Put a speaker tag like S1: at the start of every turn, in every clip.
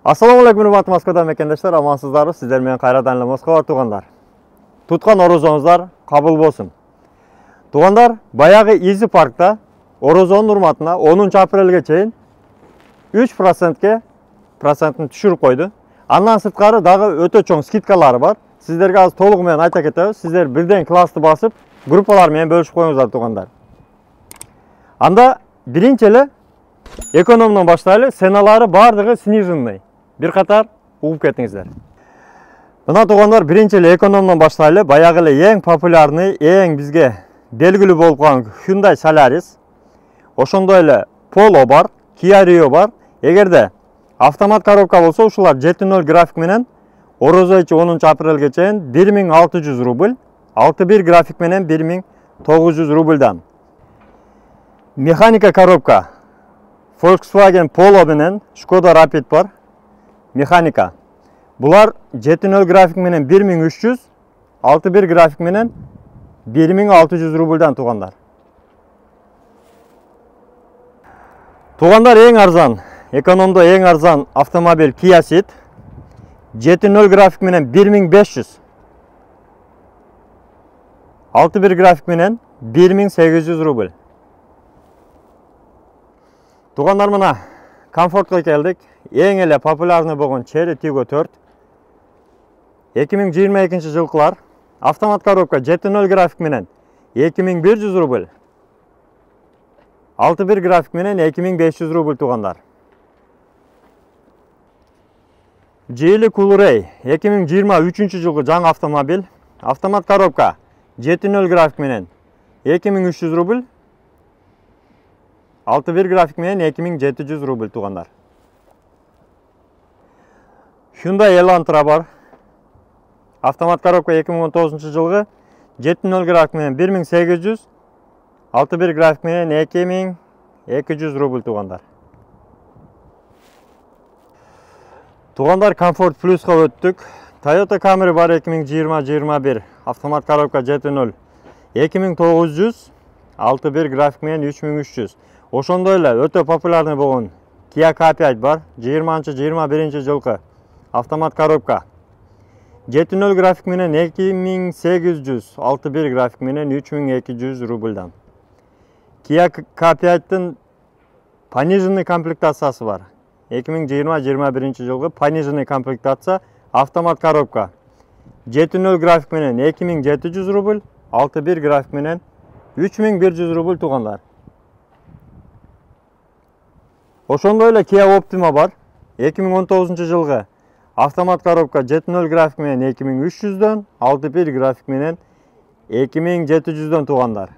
S1: Assalamu alaikum hurmatly Moskvadan mekendештер, amansızlar, sizler менен кайрадан эле Москва туугандар. Туткан орозоңуздар кабыл болсун. Туугандар, баягы Изи паркта орозонун урматына 10 апрелге чейин 3%ке процентин түшүрүп койду. Андан сырткары дагы өтө чоң скидкалары бар. Сиздерге азыр толугу менен айта кетебиз. Сиздер бирден классты басып, группалар менен бөлүшүп коюңуздар туугандар. Анда биринчи эле экономдон баштайлы, ценалары бардыгы сниженный. Bir qatar угуп кетиңиздер. Мына туугандар, биринчи эле экономдон баштайлы, баягы эле эң популярный, эң бизге белгилүү болуп калган Hyundai Solaris. Ошондой эле Polo бар, Kia Rio бар. Эгерде автомат коробка болсо, ушулар 7.0 график менен орозо ичи 10 апрелге чейин 1600 рубль, 6.1 график менен 1900 рубльдан. Механика коробка Volkswagen Polo менен Skoda Rapid бар. Mexanika. Bular 7.0 grafik menen 1300, 6.1 grafik menen 1600 rubldan tugandar. Tugandar eң arzan, ekonomda eң arzan avtomobil Kia Ceed 7.0 grafik menen 1500, 6.1 grafik menen 1800 rubl. Tugandar mına Komfortga keldik. Eң эле популярный болгон Chery Tiggo 4 2022 жылкылар автомат коробка 7.0 график менен 2100 рубль, 6.1 график менен 2500 рубль туугандар. Geely Coolray 2023 жылкы жаңы автомобиль, автомат коробка 7.0 график менен 2300 рубль, 6.1 график менен 2700 рубль туугандар. Hyundai Elantra бар. Автомат коробка 2019 жылғы 7.0 график менен 1800, 6.1 график менен 2200 рубль туугандар. Туугандар, Comfort Plus'га өттүк. Toyota Camry бар 2020-21, автомат коробка 7.0 2900, 6.1 график менен 3300. Ошондой эле өтө популярный болгон Kia K5 бар 20-21 жылкы автомат коробка 7.0 график менен 2800, 6.1 график менен 3200 рубльдан. Kia K5'тин пониженный комплектациясы бар. 2020-21 жылғы пониженный комплектация автомат коробка 7.0 график менен 2700 рубль, 6.1 график менен 3100 рубль туугандар. Ошондой эле Kia Optima бар 2019 жылғы автомат коробка 7.0 график менен 2300'дөн, 6.1 график менен 2700'дөн туугандар.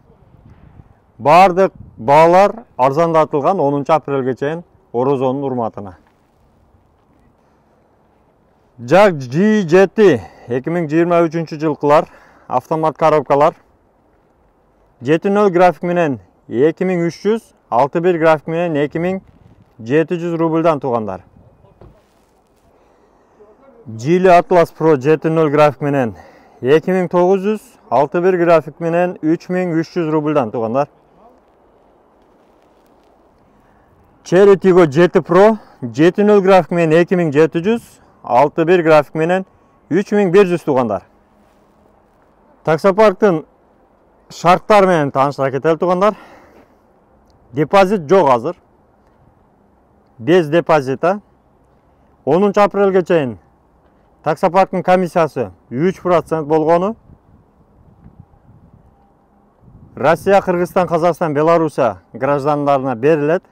S1: Бардык баалар арзандатылган 10 апрелге чейин орозонун урматына. Jag G7 2023 жылкылар автомат коробкалар 7.0 график менен 2300, 6.1 график менен 2700 рубльдан туугандар. Geely Atlas Pro 7.0 график менен 2900, 6.1 график менен 3300 рубльдан туугандар. Chery Tiggo GT Pro 7.0 график менен 2700, 6.1 график менен 3100 туугандар. Таксопарктын шарттары менен таанышып кетели туугандар. Депозит жок азыр. Без депозита 10 апрелге чейин таксопарктын комиссиясы 3% болгону. Россия, Кыргызстан, Казакстан, Белоруссия граждандарына берилет.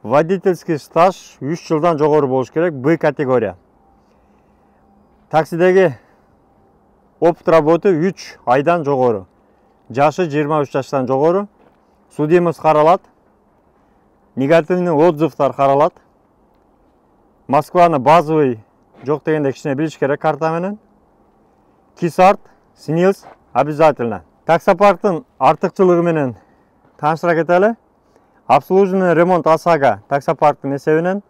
S1: Водительский стаж 3 жылдан жогору болуш керек, Б категория. Таксидеги опыт работы 3 айдан жогору. Жашы 23 жаштан жогору. Судимыз каралат. Негативный отзывдар каралат. Москваны базовый жок дегенде кичине билиш керек карта менен. Кисарт, снилс обязательно. Таксопарктын артыкчылыгы менен тааныштыра кетели. Обслуживание ремонт ОСАГО таксопарктын эсебинен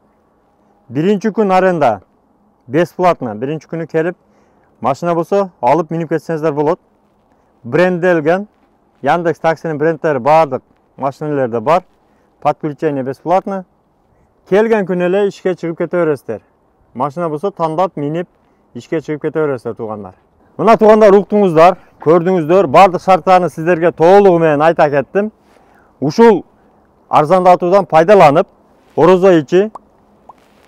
S1: биринчи күн аренда бесплатно, биринчи күнү келип машина болсо алып минип кетсеңиздер болот. Бренделген Яндекс таксинин брендтери бардык машиналарда бар. Подключение бесплатно. Келген күн эле ишке чыгып кете бересиздер. машина болсо тандап минип ишке чыгып кете бересиздер туугандар. Мына туугандар уктуңуздар, көрдүңүздөр, бардык шарттарын сиздерге толугу менен айта кеттим. Ушул арзандатуудан пайдаланып, орозо ичи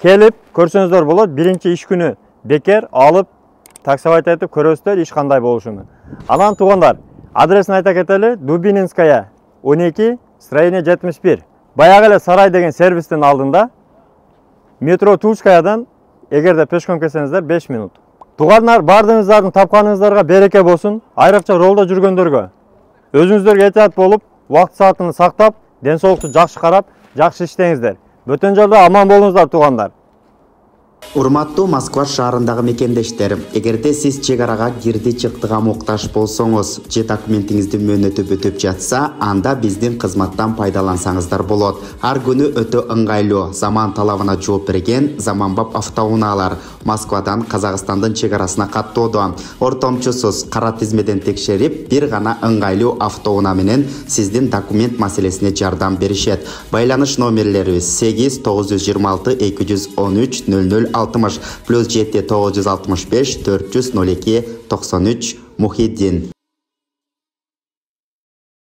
S1: келип көрсөңүздөр болот. Биринчи иш күнү бекер алып таксовать этип көрөсүздөр иш кандай болушун. Анан туугандар, адресин айта кетели: Дубининская 12, строение 71. Баягы эле сарай деген сервистин алдында, метро Тульскаядан эгерде пешком келсеңиздер 5 минут. Туугандар, бардыгыңыздардын тапканыңыздарга береке болсун. Айрыкча жолдо жүргөндөргө өзүңүздөргө этият болуп, убакыт саатын сактап, ден соолукту жакшы карап, жакшы иштеңиздер. Бөтөн жолдо аман болуңуздар туугандар.
S2: Урматтуу Москва шаарындагы мекендештер, эгерде сиз чек арага кирди чыктыга муктаж болсоңуз, же документиңиздин мөөнөтү бүтүп жатса, анда биздин кызматтан пайдалансаңыздар болот. Ар күнү өтө ыңгайлуу, заман талабына жооп берген заманбап автоунаалар Москвадан Казакстандын чек арасына каттоодо. Ортомчусуз кара тизмеден текшерип, бир гана ыңгайлуу автоунаа менен сиздин документ маселесине жардам беришет. Байланыш номерлерибиз 8 926 213 00 60 +7 965 402 93 Мухиддин.